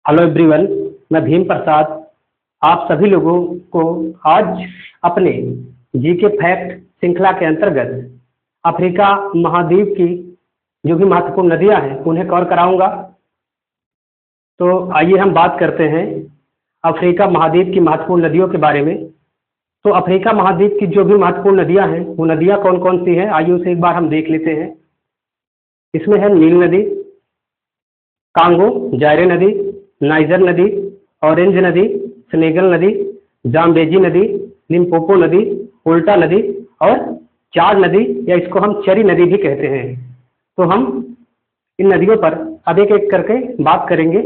Hello everyone, मैं भीम प्रसाद आप सभी लोगों को आज अपने जीके फैक्ट श्रृंखला के अंतर्गत अफ्रीका महाद्वीप की जो भी महत्वपूर्ण नदियां हैं उन्हें कवर कराऊंगा। तो आइए हम बात करते हैं अफ्रीका महाद्वीप की महत्वपूर्ण नदियों के बारे में। तो अफ्रीका महाद्वीप की जो भी महत्वपूर्ण नदियां हैं वो नदियां कौन कौन सी हैं, आइए उसे एक बार हम देख लेते हैं। इसमें है नील नदी, कांगो जायरे नदी, नाइजर नदी, ऑरेंज नदी, सेनेगल नदी, जाम्बेजी नदी, लिम्पोपो नदी, उल्टा नदी और चार नदी या इसको हम चरी नदी भी कहते हैं। तो हम इन नदियों पर अब एक एक करके बात करेंगे।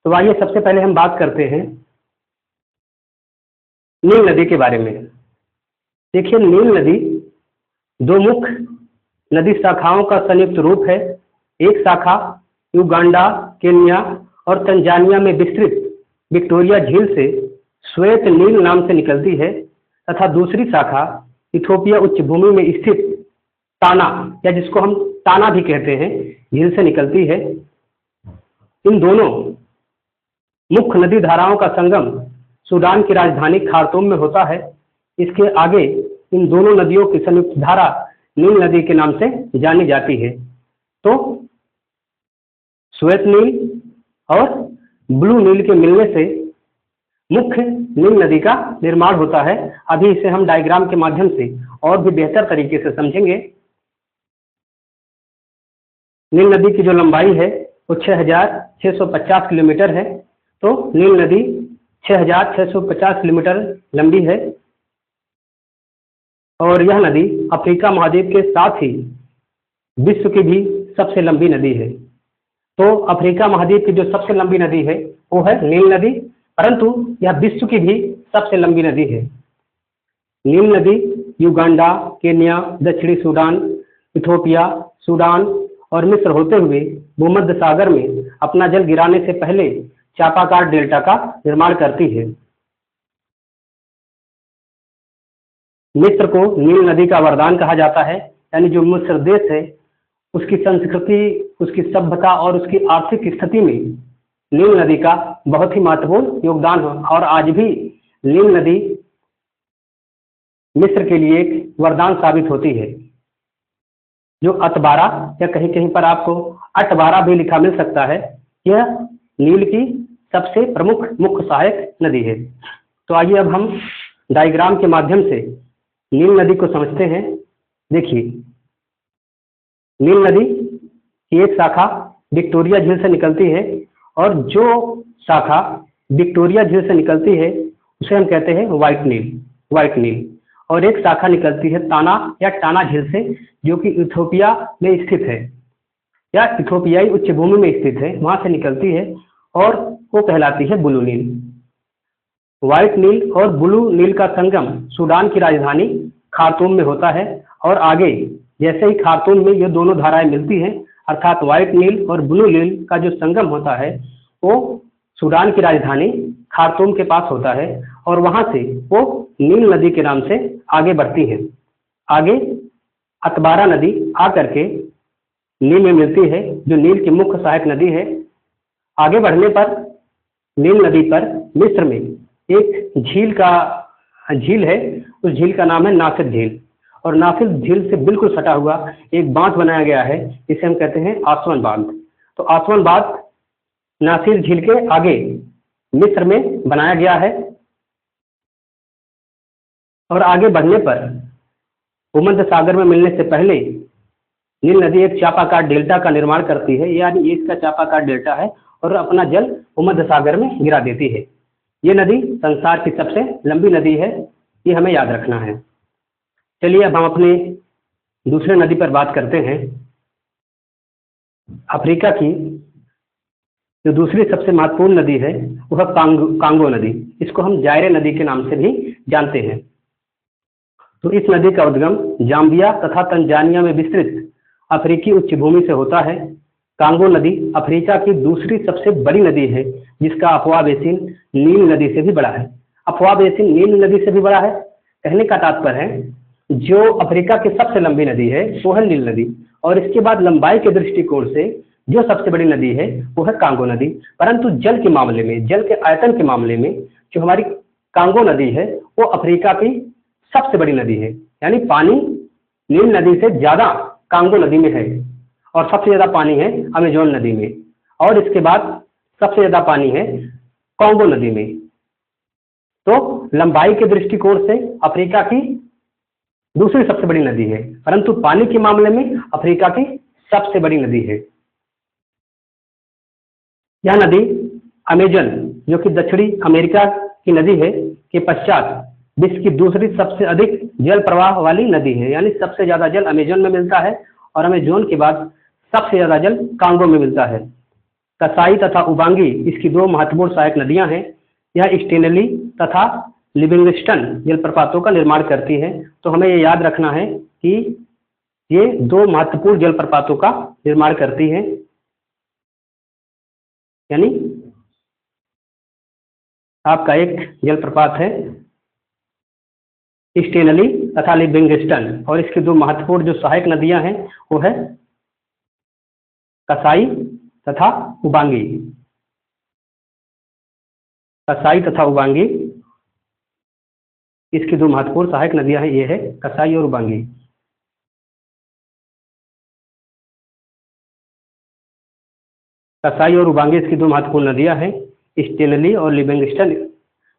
तो आइए सबसे पहले हम बात करते हैं नील नदी के बारे में। देखिए, नील नदी दो मुख्य नदी शाखाओं का संयुक्त रूप है। एक शाखा युगांडा, केन्या और तंजानिया में विस्तृत विक्टोरिया झील से श्वेत नील नाम से निकलती है तथा दूसरी शाखा इथोपिया उच्च भूमि में स्थित ताना या जिसको हम ताना भी कहते हैं झील से निकलती है। इन दोनों मुख्य नदी धाराओं का संगम सूडान की राजधानी खार्तूम में होता है। इसके आगे इन दोनों नदियों की संयुक्त धारा नील नदी के नाम से जानी जाती है। तो श्वेत नील और ब्लू नील के मिलने से मुख्य नील नदी का निर्माण होता है। अभी इसे हम डायग्राम के माध्यम से और भी बेहतर तरीके से समझेंगे। नील नदी की जो लंबाई है वो 6,650 किलोमीटर है। तो नील नदी 6,650 किलोमीटर लंबी है और यह नदी अफ्रीका महाद्वीप के साथ ही विश्व की भी सबसे लंबी नदी है। तो अफ्रीका महाद्वीप की जो सबसे लंबी नदी है वो है नील नदी, परंतु यह विश्व की भी सबसे लंबी नदी है। नील नदी युगांडा, केन्या, दक्षिणी सूडान, इथोपिया, सूडान और मिस्र होते हुए भूमध्य सागर में अपना जल गिराने से पहले चापाकार डेल्टा का निर्माण करती है। मिस्र को नील नदी का वरदान कहा जाता है, यानी जो मिस्र देश है उसकी संस्कृति, उसकी सभ्यता और उसकी आर्थिक स्थिति में नील नदी का बहुत ही महत्वपूर्ण योगदान है और आज भी नील नदी मिस्र के लिए एक वरदान साबित होती है। जो अतबारा या कहीं कहीं पर आपको अटबारा भी लिखा मिल सकता है, यह नील की सबसे प्रमुख मुख्य सहायक नदी है। तो आइए अब हम डायग्राम के माध्यम से नील नदी को समझते हैं। देखिए, नील नदी की एक शाखा विक्टोरिया झील से निकलती है और जो शाखा विक्टोरिया झील से निकलती है उसे हम कहते हैं व्हाइट नील। और एक शाखा निकलती है ताना या टाना झील से, जो कि इथोपिया में स्थित है या इथोपियाई उच्च भूमि में स्थित है, वहां से निकलती है और वो कहलाती है ब्लू नील। व्हाइट नील और ब्लू नील का संगम सूडान की राजधानी खार्तूम में होता है और आगे जैसे ही खार्तूम में ये दोनों धाराएं मिलती हैं, अर्थात व्हाइट नील और ब्लू नील का जो संगम होता है वो सूडान की राजधानी खार्तूम के पास होता है और वहां से वो नील नदी के नाम से आगे बढ़ती है। आगे अतबारा नदी आकर के नील में मिलती है, जो नील की मुख्य सहायक नदी है। आगे बढ़ने पर नील नदी पर मिस्र में एक झील है, उस झील का नाम है नासिर झील और नासिर झील से बिल्कुल सटा हुआ एक बांध बनाया गया है, इसे हम कहते हैं आसवन बांध। तो आसवन बांध नासिर झील के आगे मिस्र में बनाया गया है और आगे बढ़ने पर भूमध्य सागर में मिलने से पहले नील नदी एक चापाकार डेल्टा का निर्माण करती है, यानी ये इसका चापाकार डेल्टा है और अपना जल भूमध्य सागर में गिरा देती है। ये नदी संसार की सबसे लंबी नदी है, ये हमें याद रखना है। चलिए अब हम अपने दूसरे नदी पर बात करते हैं। अफ्रीका की जो दूसरी सबसे महत्वपूर्ण नदी है वह कांगो नदी, इसको हम जायरे नदी के नाम से भी जानते हैं। तो इस नदी का उद्गम जाम्बिया तथा तंजानिया में विस्तृत अफ्रीकी उच्च भूमि से होता है। कांगो नदी अफ्रीका की दूसरी सबसे बड़ी नदी है, जिसका अफवाह बेसिन नील नदी से भी बड़ा है। अफवाह बेसिन नील नदी से भी बड़ा है, कहने का तात्पर्य है जो अफ्रीका की सबसे लंबी नदी है वो है नील नदी और इसके बाद लंबाई के दृष्टिकोण से जो सबसे बड़ी नदी है वो है कांगो नदी। परंतु जल के मामले में, जल के आयतन के मामले में जो हमारी कांगो नदी है वो अफ्रीका की सबसे बड़ी नदी है। यानी पानी नील नदी से ज्यादा कांगो नदी में है, और सबसे ज्यादा पानी है अमेजोन नदी में, और इसके बाद सबसे ज्यादा पानी है कांगो नदी में। तो लंबाई के दृष्टिकोण से अफ्रीका की दूसरी सबसे बड़ी नदी है, परंतु पानी के मामले में अफ्रीका की सबसे बड़ी नदी है। यह नदी अमेजन, जो कि दक्षिणी अमेरिका की नदी है, के पश्चात विश्व की दूसरी सबसे अधिक जल प्रवाह वाली नदी है। यानी सबसे ज्यादा जल अमेजन में मिलता है, और अमेजोन के बाद सबसे ज्यादा जल कांगो में मिलता है। कसाई तथा उबांगी इसकी दो महत्वपूर्ण सहायक नदियां हैं। यह स्टेनली तथा लिविंगस्टन जलप्रपातों का निर्माण करती है। तो हमें ये याद रखना है कि ये दो महत्वपूर्ण जलप्रपातों का निर्माण करती है, यानी आपका एक जलप्रपात है स्टेनली तथा लिविंगस्टन, और इसकी दो महत्वपूर्ण जो सहायक नदियां हैं वो है कसाई तथा उबांगी। कसाई तथा उबांगी इसकी दो महत्वपूर्ण सहायक नदियां हैं, ये है कसाई और उबांगी। कसाई और उबांगी इसकी दो महत्वपूर्ण नदियां हैं। स्टेनली और लिविंगस्टन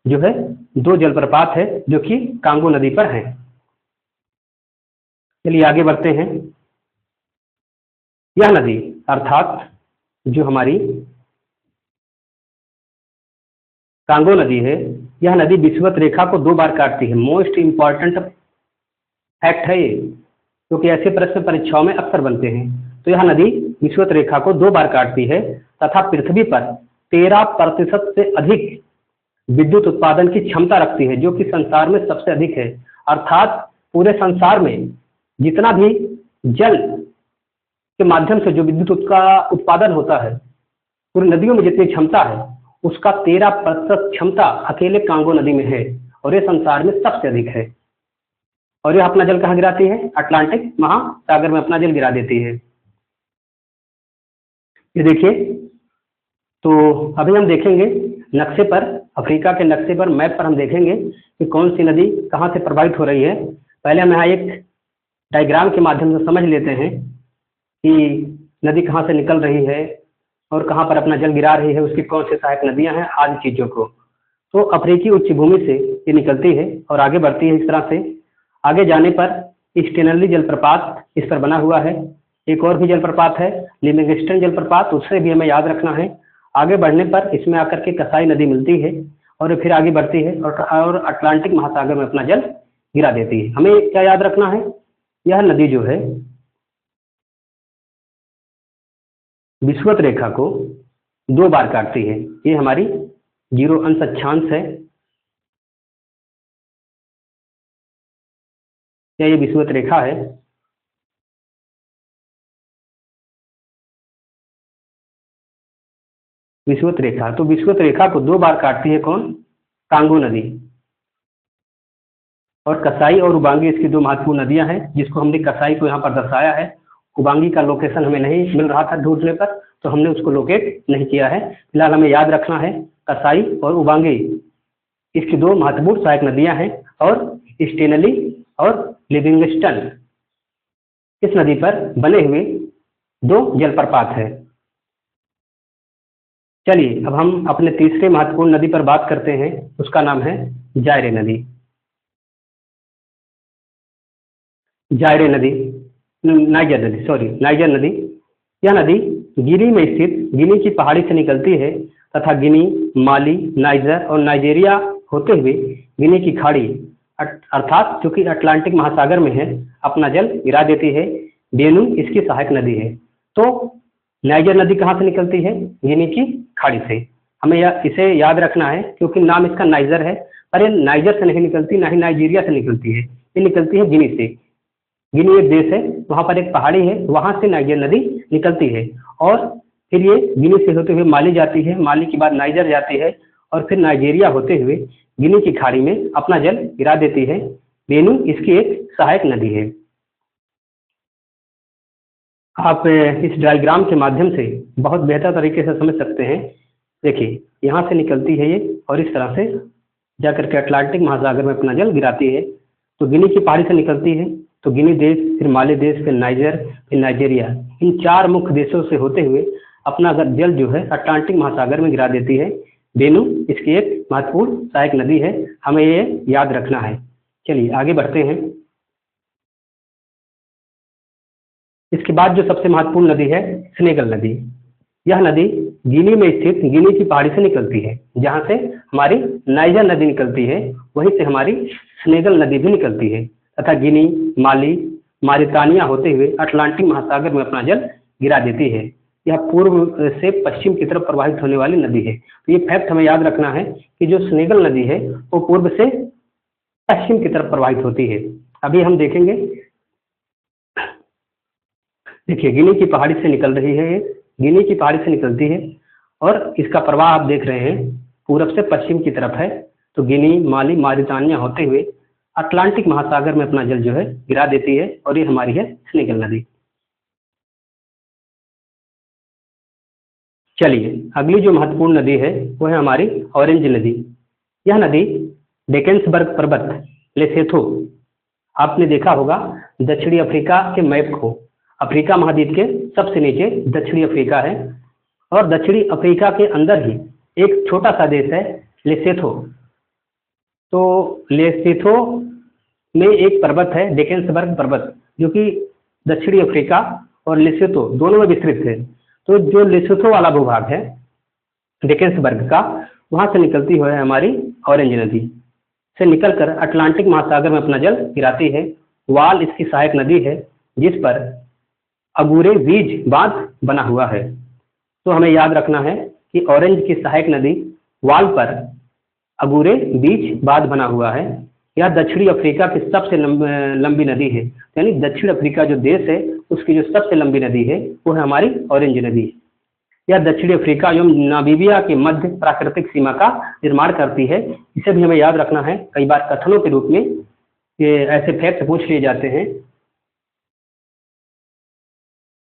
जो है दो जलप्रपात है जो कि कांगो नदी पर हैं। चलिए आगे बढ़ते हैं। यह नदी अर्थात जो हमारी कांगो नदी है, यह नदी विषुवत रेखा को 2 बार काटती है। मोस्ट इंपॉर्टेंट फैक्ट है ये, क्योंकि ऐसे प्रश्न परीक्षाओं में अक्सर बनते हैं। तो यह नदी विषुवत रेखा को 2 बार काटती है तथा पृथ्वी पर 13% से अधिक विद्युत उत्पादन की क्षमता रखती है, जो कि संसार में सबसे अधिक है। अर्थात पूरे संसार में जितना भी जल के माध्यम से जो विद्युत का उत्पादन होता है, पूरी नदियों में जितनी क्षमता है उसका 13% क्षमता अकेले कांगो नदी में है, और ये संसार में सबसे अधिक है। और यह अपना जल कहाँ गिराती है? अटलांटिक महासागर में अपना जल गिरा देती है। ये देखिए, तो अभी हम देखेंगे नक्शे पर, अफ्रीका के नक्शे पर, मैप पर हम देखेंगे कि कौन सी नदी कहाँ से प्रभावित हो रही है। पहले हम यहाँ एक डायग्राम के माध्यम से समझ लेते हैं कि नदी कहाँ से निकल रही है और कहाँ पर अपना जल गिरा रही है, उसकी कौन सी सहायक नदियाँ हैं, आदि चीज़ों को। तो अफ्रीकी उच्च भूमि से ये निकलती है और आगे बढ़ती है इस तरह से। आगे जाने पर स्टेनली जलप्रपात इस पर बना हुआ है। एक और भी जलप्रपात है लिविंगस्टन जलप्रपात, उससे भी हमें याद रखना है। आगे बढ़ने पर इसमें आकर के कसाई नदी मिलती है और फिर आगे बढ़ती है और अटलांटिक महासागर में अपना जल गिरा देती है। हमें क्या याद रखना है? यह नदी जो है विषुवत रेखा को 2 बार काटती है। ये हमारी 0 अंश अक्षांश है, या ये विषुवत रेखा है। विषुवत रेखा, तो विषुवत रेखा को 2 बार काटती है कौन? कांगो नदी। और कसाई और उबांगी इसकी 2 महत्वपूर्ण नदियां हैं, जिसको हमने कसाई को यहाँ पर दर्शाया है। उबांगी का लोकेशन हमें नहीं मिल रहा था ढूंढने पर, तो हमने उसको लोकेट नहीं किया है। फिलहाल हमें याद रखना है कसाई और उबांगी इसकी 2 महत्वपूर्ण सहायक नदियां हैं, और स्टेनली और लिविंगस्टन इस नदी पर बने हुए 2 जलप्रपात है। चलिए अब हम अपने तीसरे महत्वपूर्ण नदी पर बात करते हैं, उसका नाम है जायरे नदी। जायरे नदी, नाइजर नदी। यह नदी गिनी में स्थित गिनी की पहाड़ी से निकलती है तथा गिनी, माली, नाइजर और नाइजीरिया होते हुए गिनी की खाड़ी अर्थात जो कि अटलांटिक महासागर में है अपना जल गिरा देती है। बेनू इसकी सहायक नदी है। तो नाइजर नदी कहाँ से निकलती है? गिनी की खाड़ी से। हमें इसे याद रखना है क्योंकि नाम इसका नाइजर है, पर ये नाइजर से नहीं निकलती, ना ही नाइजीरिया से निकलती है, ये निकलती है गिनी से। गिनी एक देश है, वहाँ पर एक पहाड़ी है, वहाँ से नाइजर नदी निकलती है और फिर ये गिनी से होते हुए माली जाती है, माली के बाद नाइजर जाती है और फिर नाइजीरिया होते हुए गिनी की खाड़ी में अपना जल गिरा देती है। बेनू इसकी एक सहायक नदी है। आप इस डायग्राम के माध्यम से बहुत बेहतर तरीके से समझ सकते हैं। देखिए यहाँ से निकलती है ये और इस तरह से जाकर के अटलांटिक महासागर में अपना जल गिराती है। तो गिनी की पहाड़ी से निकलती है तो गिनी देश, फिर माली देश, फिर नाइजर, फिर नाइजीरिया, इन 4 मुख्य देशों से होते हुए अपना जल जो है अटलांटिक महासागर में गिरा देती है। बेनू इसकी एक महत्वपूर्ण सहायक नदी है, हमें ये याद रखना है। चलिए आगे बढ़ते हैं। इसके बाद जो सबसे महत्वपूर्ण नदी है सेनेगल नदी। यह नदी गिनी में स्थित गिनी की पहाड़ी से निकलती है, जहाँ से हमारी नाइजर नदी निकलती है वहीं से हमारी सेनेगल नदी भी निकलती है तथा गिनी, माली, मारितानिया होते हुए अटलांटिक महासागर में अपना जल गिरा देती है। यह पूर्व से पश्चिम की तरफ प्रवाहित होने वाली नदी है। तो ये फैक्ट हमें याद रखना है कि जो सेनेगल नदी है वो पूर्व से पश्चिम की तरफ प्रवाहित होती है। अभी हम देखेंगे। देखिए गिनी की पहाड़ी से निकल रही है, ये गिनी की पहाड़ी से निकलती है और इसका प्रवाह आप देख रहे हैं पूरब से पश्चिम की तरफ है। तो गिनी, माली, मारितानिया होते हुए अटलांटिक महासागर में अपना जल जो है गिरा देती है और ये हमारी है सेनेगल नदी। चलिए अगली जो महत्वपूर्ण नदी है वो है हमारी ऑरेंज नदी। यह नदी डेकेंसबर्ग पर्वत, लेसेथो, आपने देखा होगा दक्षिणी अफ्रीका के मैप को, अफ्रीका महाद्वीप के सबसे नीचे दक्षिणी अफ्रीका है और दक्षिणी अफ्रीका के अंदर ही एक छोटा सा देश है लेसेथो। तो लेसेथो में एक पर्वत है डेकेंसबर्ग पर्वत, जो कि दक्षिणी अफ्रीका और लेसेथो दोनों में विस्तृत है। तो जो लेसेथो वाला भूभाग है डेकेंसबर्ग का, वहां से निकलती है हमारी ऑरेंज नदी, से निकलकर अटलांटिक महासागर में अपना जल गिराती है। वाल इसकी सहायक नदी है जिस पर अगूरे बीज बांध बना हुआ है। तो हमें याद रखना है कि ऑरेंज की सहायक नदी वाल पर अगूरे बीज बांध बना हुआ है। यह दक्षिणी अफ्रीका की सबसे लंबी नदी है, यानी दक्षिण अफ्रीका जो देश है उसकी जो सबसे लंबी नदी है वो है हमारी ऑरेंज नदी। यह दक्षिणी अफ्रीका एवं नामीबिया के मध्य प्राकृतिक सीमा का निर्माण करती है। इसे भी हमें याद रखना है, कई बार कथनों के रूप में ये ऐसे फैक्ट पूछ लिए जाते हैं।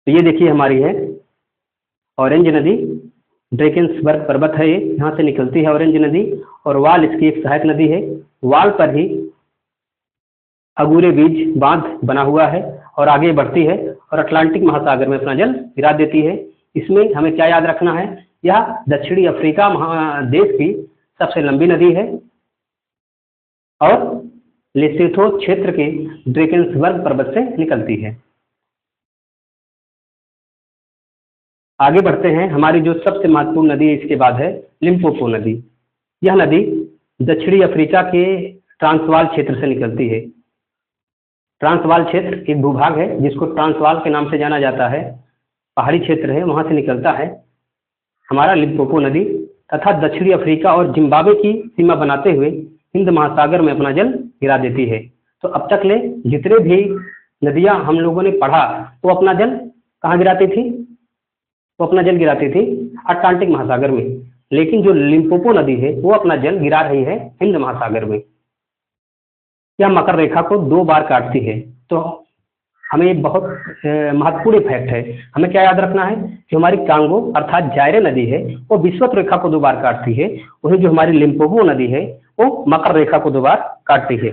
तो ये देखिए हमारी है ऑरेंज नदी, ड्रेकेंसबर्ग पर्वत है ये, यहाँ से निकलती है ऑरेंज नदी और वाल इसकी एक सहायक नदी है। वाल पर ही अगूरे बीज बांध बना हुआ है और आगे बढ़ती है और अटलांटिक महासागर में अपना जल गिरा देती है। इसमें हमें क्या याद रखना है, यह दक्षिणी अफ्रीका महादेश की सबसे लंबी नदी है और लेसेथो क्षेत्र के ड्रेकेंसबर्ग पर्वत से निकलती है। आगे बढ़ते हैं। हमारी जो सबसे महत्वपूर्ण नदी इसके बाद है लिम्पोपो नदी। यह नदी दक्षिणी अफ्रीका के ट्रांसवाल क्षेत्र से निकलती है। ट्रांसवाल क्षेत्र एक भूभाग है जिसको ट्रांसवाल के नाम से जाना जाता है, पहाड़ी क्षेत्र है, वहां से निकलता है हमारा लिम्पोपो नदी तथा दक्षिणी अफ्रीका और जिम्बाब्वे की सीमा बनाते हुए हिंद महासागर में अपना जल गिरा देती है। तो अब तक ले जितने भी नदियां हम लोगों ने पढ़ा वो अपना जल कहाँ गिराती थी, वो अपना जल गिराती थी अटलांटिक महासागर में, लेकिन जो लिम्पोपो नदी है वो अपना जल गिरा रही है हिंद महासागर में। यह मकर रेखा को 2 बार काटती है। तो हमें ये बहुत महत्वपूर्ण फैक्ट है, हमें क्या याद रखना है कि हमारी कांगो अर्थात जायरे नदी है वो विषुवत रेखा को 2 बार काटती है, वही जो हमारी लिम्पोपो नदी है वो मकर रेखा को 2 बार काटती है।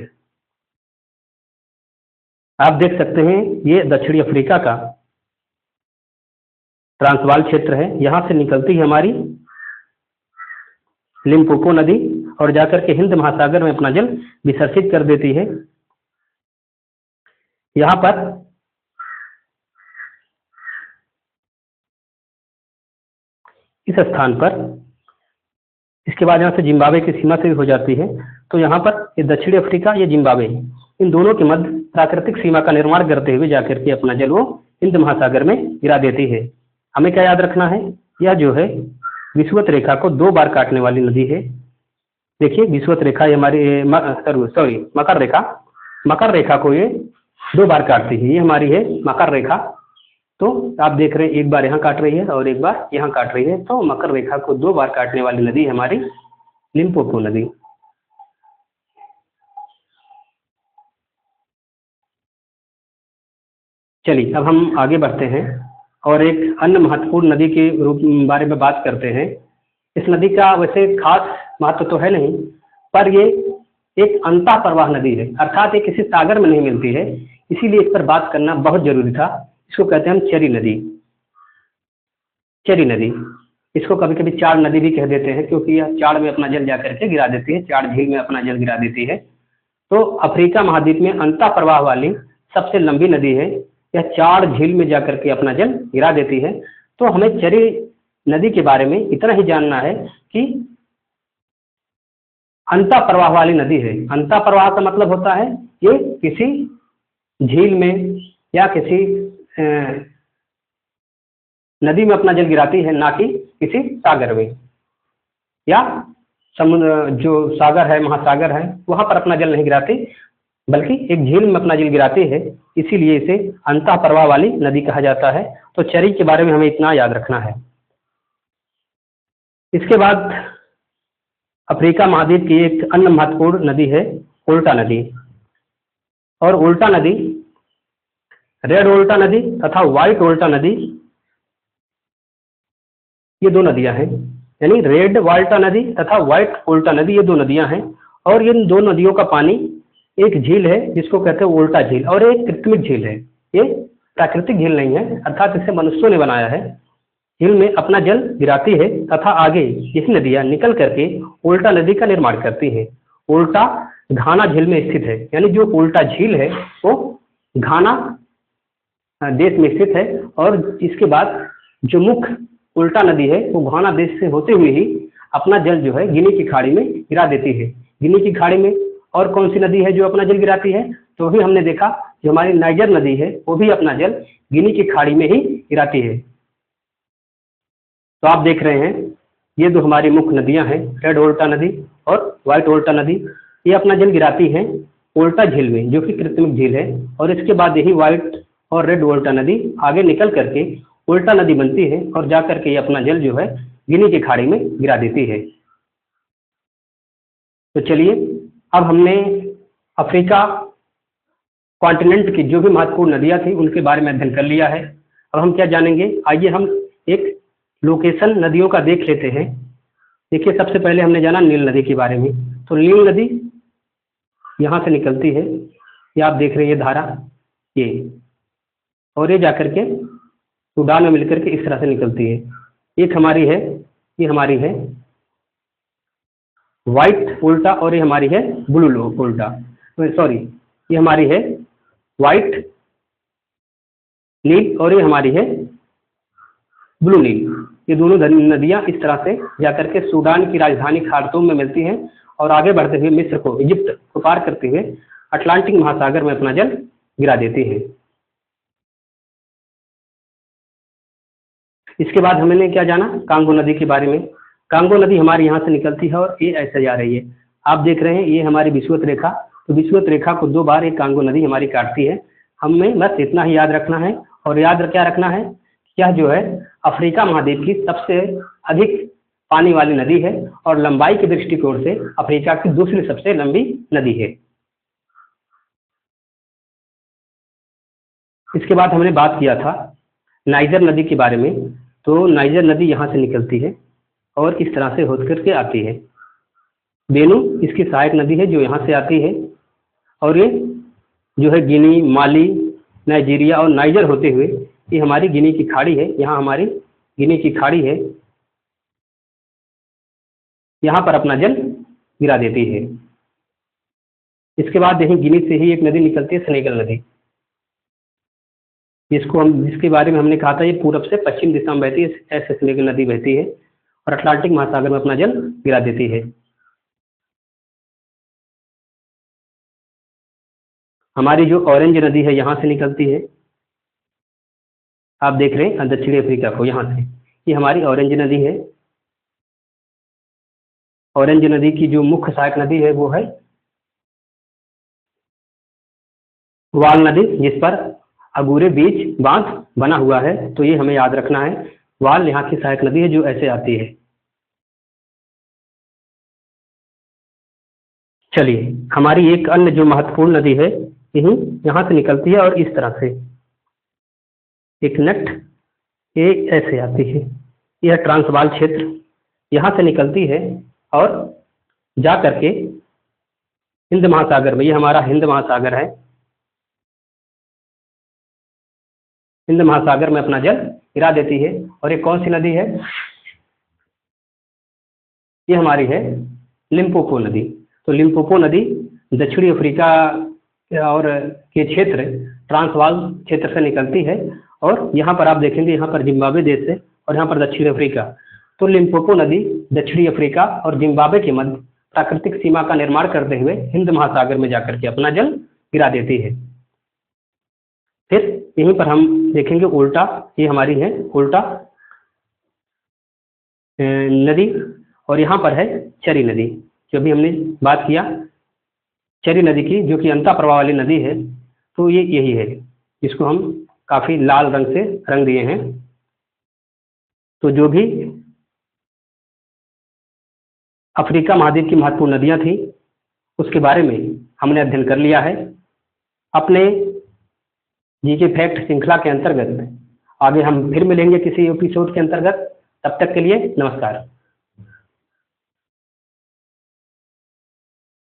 आप देख सकते हैं ये दक्षिणी अफ्रीका का ट्रांसवाल क्षेत्र है, यहां से निकलती है हमारी लिम्पोपो नदी और जाकर के हिंद महासागर में अपना जल विसर्जित कर देती है। यहाँ पर इस स्थान पर, इसके बाद यहाँ से जिम्बाब्वे की सीमा से भी हो जाती है। तो यहाँ पर ये दक्षिणी अफ्रीका, ये जिम्बाब्वे, इन दोनों के मध्य प्राकृतिक सीमा का निर्माण करते हुए जाकर के अपना जल वो हिंद महासागर में गिरा देती है। हमें क्या याद रखना है, यह जो है विषुवत रेखा को 2 बार काटने वाली नदी है। देखिए विषुवत रेखा ये हमारी मकर रेखा, मकर रेखा को ये 2 बार काटती है। ये हमारी है मकर रेखा। तो आप देख रहे हैं एक बार यहाँ काट रही है और एक बार यहाँ काट रही है। तो मकर रेखा को 2 बार काटने वाली नदी है हमारी लिम्पोपो नदी। चलिए अब हम आगे बढ़ते हैं। और एक अन्य महत्वपूर्ण नदी के रूप बारे में बात करते हैं। इस नदी का वैसे खास महत्व तो है नहीं, पर ये एक अंतः प्रवाह नदी है, अर्थात ये किसी सागर में नहीं मिलती है, इसीलिए इस पर बात करना बहुत जरूरी था। इसको कहते हैं हम चरी नदी। चरी नदी, इसको कभी कभी चार नदी भी कह देते हैं, क्योंकि यह चार में अपना जल जाकर के गिरा देती है, चार झील में अपना जल गिरा देती है। तो अफ्रीका महाद्वीप में अंतः प्रवाह वाली सबसे लंबी नदी है, यह चार झील में जाकर के अपना जल गिरा देती है। तो हमें चरी नदी के बारे में इतना ही जानना है कि अंतः प्रवाह वाली नदी है। अंतः प्रवाह का मतलब होता है ये किसी झील में या किसी नदी में अपना जल गिराती है, ना कि किसी सागर में या समुद्र, जो सागर है, महासागर है, वहां पर अपना जल नहीं गिराती, बल्कि एक झील में अपना जल गिराती है, इसीलिए इसे अंतः प्रवाह वाली नदी कहा जाता है। तो चरी के बारे में हमें इतना याद रखना है। इसके बाद अफ्रीका महाद्वीप की एक अन्य महत्वपूर्ण नदी है उल्टा नदी। और उल्टा नदी, रेड उल्टा नदी तथा व्हाइट उल्टा नदी, ये दो नदियां हैं, यानी रेड वाल्टा नदी तथा व्हाइट उल्टा नदी, ये दो नदियां हैं। और इन दो नदियों का पानी, एक झील है जिसको कहते हैं उल्टा झील, और एक कृत्रिम झील है। ये प्राकृतिक झील नहीं है, अर्थात इसे मनुष्यों ने बनाया है। झील में अपना जल गिराती है तथा आगे यही नदियां निकल करके उल्टा नदी का निर्माण करती है। उल्टा घाना झील में स्थित है, यानी जो उल्टा झील है वो घाना देश में स्थित है। और इसके बाद जो मुख्य उल्टा नदी है वो घाना देश से होते हुए ही अपना जल जो है गिनी की खाड़ी में गिरा देती है। गिनी की खाड़ी में और कौन सी नदी है जो अपना जल गिराती है? तो भी हमने देखा जो हमारी नाइजर नदी है वो भी अपना जल गिनी की खाड़ी में ही गिराती है। तो आप देख रहे हैं ये दो हमारी मुख्य नदियां हैं, रेड उल्टा नदी और व्हाइट उल्टा नदी। ये अपना जल गिराती हैं उल्टा झील में, जो कि कृत्रिम झील है। और इसके बाद यही व्हाइट और रेड उल्टा नदी आगे निकल करके उल्टा नदी बनती है और जाकर के ये अपना जल जो है गिनी की खाड़ी में गिरा देती है। तो चलिए, अब हमने अफ्रीका कॉन्टिनेंट की जो भी महत्वपूर्ण नदियां थी उनके बारे में अध्ययन कर लिया है। अब हम क्या जानेंगे, आइए हम एक लोकेशन नदियों का देख लेते हैं। देखिए, सबसे पहले हमने जाना नील नदी के बारे में। तो नील नदी यहाँ से निकलती है, ये आप देख रहे हैं, ये धारा ये, और ये जाकर के सूडान में मिलकर के इस तरह से निकलती है। एक हमारी है, ये हमारी है व्हाइट उल्टा, और ये हमारी है ब्लू उल्टा, सॉरी, ये हमारी है व्हाइट नील और ये हमारी है ब्लू नील। ये दोनों नदियां इस तरह से जाकर के सूडान की राजधानी खार्तूम में मिलती हैं और आगे बढ़ते हुए मिस्र को, इजिप्ट को पार करते हुए अटलांटिक महासागर में अपना जल गिरा देती हैं। इसके बाद हमने क्या जाना, कांगो नदी के बारे में। कांगो नदी हमारी यहाँ से निकलती है और ये ऐसे जा रही है। आप देख रहे हैं ये हमारी विषुवत रेखा, तो विषुवत रेखा को दो बार एक कांगो नदी हमारी काटती है। हमें बस इतना ही याद रखना है। और याद क्या रखना है, यह जो है अफ्रीका महाद्वीप की सबसे अधिक पानी वाली नदी है और लंबाई के दृष्टिकोण से अफ्रीका की दूसरी सबसे लंबी नदी है। इसके बाद हमने बात किया था नाइजर नदी के बारे में। तो नाइजर नदी यहाँ से निकलती है और इस तरह से होकर के आती है। बेनू इसकी सहायक नदी है जो यहाँ से आती है, और ये जो है गिनी, माली, नाइजीरिया और नाइजर होते हुए ये हमारी गिनी की खाड़ी है। यहाँ हमारी गिनी की खाड़ी है, यहाँ पर अपना जल गिरा देती है। इसके बाद यही गिनी से ही एक नदी निकलती है, सेनेगल नदी, जिसके बारे में हमने कहा था ये पूरब से पश्चिम दिशा में बहती है, ऐसे सेनेगल नदी बहती है और अटलांटिक महासागर में अपना जल गिरा देती है। हमारी जो ऑरेंज नदी है यहाँ से निकलती है, आप देख रहे हैं दक्षिणी अफ्रीका को, यहाँ से ये हमारी ऑरेंज नदी है। ऑरेंज नदी की जो मुख्य सहायक नदी है वो है वाल नदी, जिस पर अगूरे बीच बांध बना हुआ है। तो ये हमें याद रखना है, वाल यहाँ की सहायक नदी है जो ऐसे आती है। चलिए, हमारी एक अन्य जो महत्वपूर्ण नदी है यही यहाँ से निकलती है और इस तरह से एक नट ये ऐसे आती है, यह ट्रांसवाल क्षेत्र यहाँ से निकलती है और जा करके हिंद महासागर में, ये हमारा हिंद महासागर है, हिंद महासागर में अपना जल गिरा देती है। और ये कौन सी नदी है? ये हमारी है लिम्पोपो नदी। तो लिम्पोपो नदी दक्षिणी अफ्रीका और के क्षेत्र ट्रांसवाल क्षेत्र से निकलती है और यहाँ पर आप देखेंगे, यहाँ पर जिम्बाब्वे देश है और यहाँ पर दक्षिण अफ्रीका। तो लिम्पोपो नदी दक्षिणी अफ्रीका और जिम्बाब्वे के मध्य प्राकृतिक सीमा का निर्माण करते हुए हिंद महासागर में जाकर के अपना जल गिरा देती है। फिर यहीं पर हम देखेंगे उल्टा, ये हमारी है उल्टा नदी और यहाँ पर है चरी नदी, जो भी हमने बात किया चरी नदी की, जो कि अंता प्रवाह वाली नदी है। तो ये यही है, इसको हम काफी लाल रंग से रंग दिए हैं। तो जो भी अफ्रीका महाद्वीप की महत्वपूर्ण नदियां थी उसके बारे में हमने अध्ययन कर लिया है। अपने जीके फैक्ट श्रृंखला के अंतर्गत आगे हम फिर मिलेंगे किसी एपिसोड के अंतर्गत। तब तक के लिए नमस्कार।